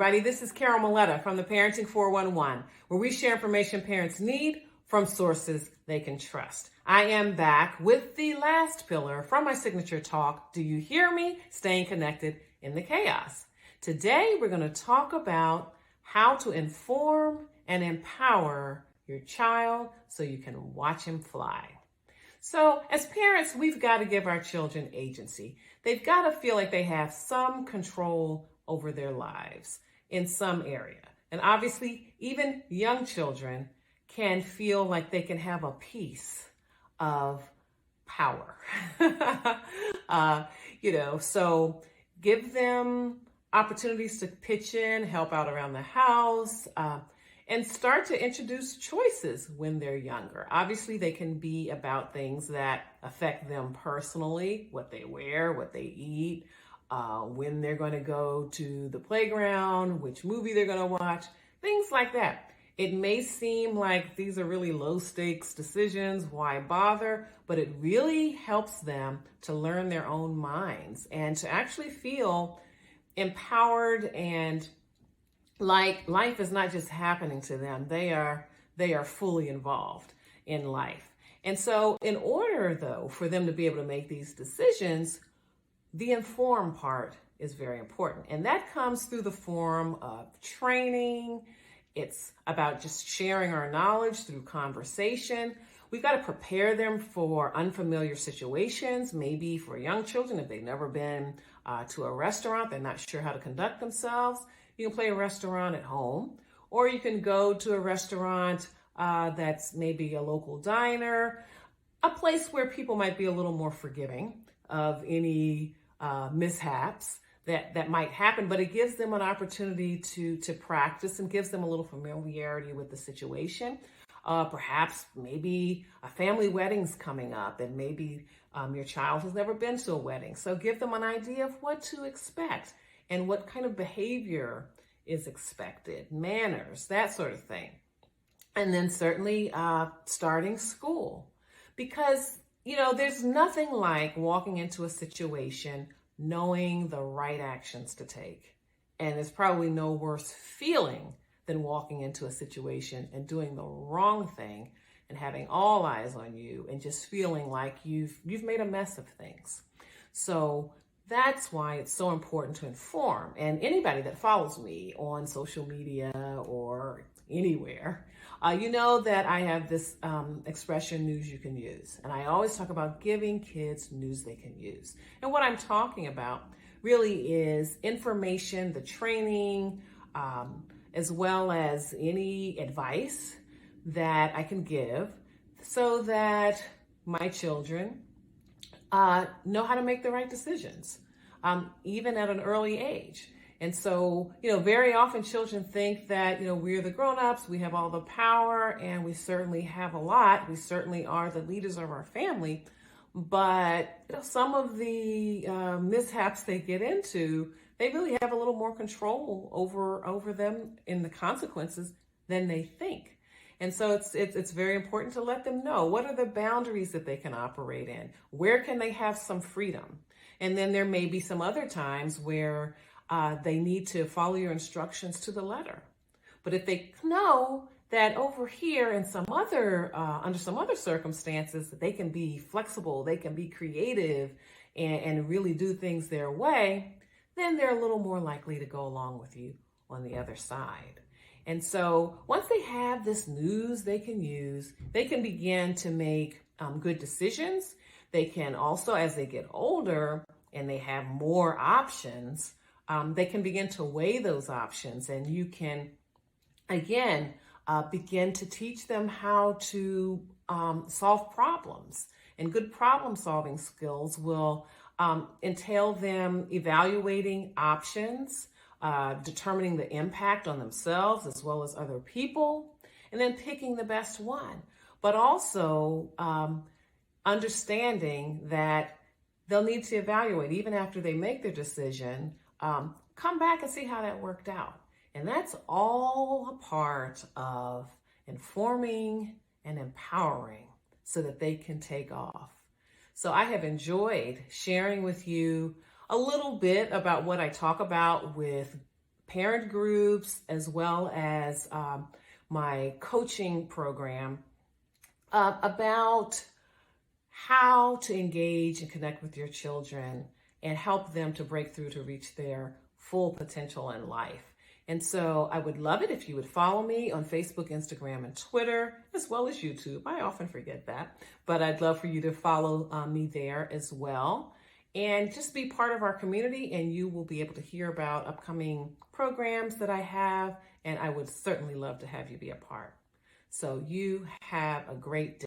everybody. This is Carol Maletta from the Parenting 411, where we share information parents need from sources they can trust. I am back with the last pillar from my signature talk, Do You Hear Me? Staying Connected in the Chaos. Today, we're going to talk about how to inform and empower your child so you can watch him fly. So as parents, we've got to give our children agency. They've got to feel like they have some control over their lives in some area. And obviously, even young children can feel like they can have a piece of power. So give them opportunities to pitch in, help out around the house, and start to introduce choices when they're younger. Obviously, they can be about things that affect them personally, what they wear, what they eat, when they're going to go to the playground, which movie they're going to watch, things like that. It may seem like these are really low stakes decisions, why bother? But it really helps them to learn their own minds and to actually feel empowered and like life is not just happening to them. They are fully involved in life. And so in order, though, for them to be able to make these decisions, the inform part is very important. And that comes through the form of training. It's about just sharing our knowledge through conversation. We've got to prepare them for unfamiliar situations, maybe for young children, if they've never been to a restaurant, they're not sure how to conduct themselves. You can play a restaurant at home, or you can go to a restaurant that's maybe a local diner, a place where people might be a little more forgiving of any mishaps that might happen, but it gives them an opportunity to practice and gives them a little familiarity with the situation. Perhaps maybe a family wedding's coming up and maybe your child has never been to a wedding. So give them an idea of what to expect and what kind of behavior is expected, manners, that sort of thing. And then certainly starting school. Because, there's nothing like walking into a situation knowing the right actions to take. And there's probably no worse feeling than walking into a situation and doing the wrong thing and having all eyes on you and just feeling like you've made a mess of things. So that's why it's so important to inform. And anybody that follows me on social media or anywhere, you know that I have this expression, news you can use. And I always talk about giving kids news they can use. And what I'm talking about really is information, the training, as well as any advice that I can give so that my children know how to make the right decisions, even at an early age. And so, very often children think that, we're the grown-ups, we have all the power, and we certainly have a lot. We certainly are the leaders of our family. But, some of the mishaps they get into, they really have a little more control over them in the consequences than they think. And so it's very important to let them know what are the boundaries that they can operate in, where can they have some freedom. And then there may be some other times where they need to follow your instructions to the letter. But if they know that over here in some other, under some other circumstances, they can be flexible, they can be creative and really do things their way, then they're a little more likely to go along with you on the other side. And so once they have this news they can use, they can begin to make good decisions. They can also, as they get older and they have more options, they can begin to weigh those options, and you can, again, begin to teach them how to solve problems. And good problem-solving skills will entail them evaluating options, determining the impact on themselves as well as other people, and then picking the best one. But also understanding that they'll need to evaluate, even after they make their decision, come back and see how that worked out. And that's all a part of informing and empowering so that they can take off. So I have enjoyed sharing with you a little bit about what I talk about with parent groups, as well as my coaching program about how to engage and connect with your children and help them to break through to reach their full potential in life. And so I would love it if you would follow me on Facebook, Instagram, and Twitter, as well as YouTube. I often forget that, but I'd love for you to follow me there as well. And just be part of our community, and you will be able to hear about upcoming programs that I have, and I would certainly love to have you be a part. So you have a great day.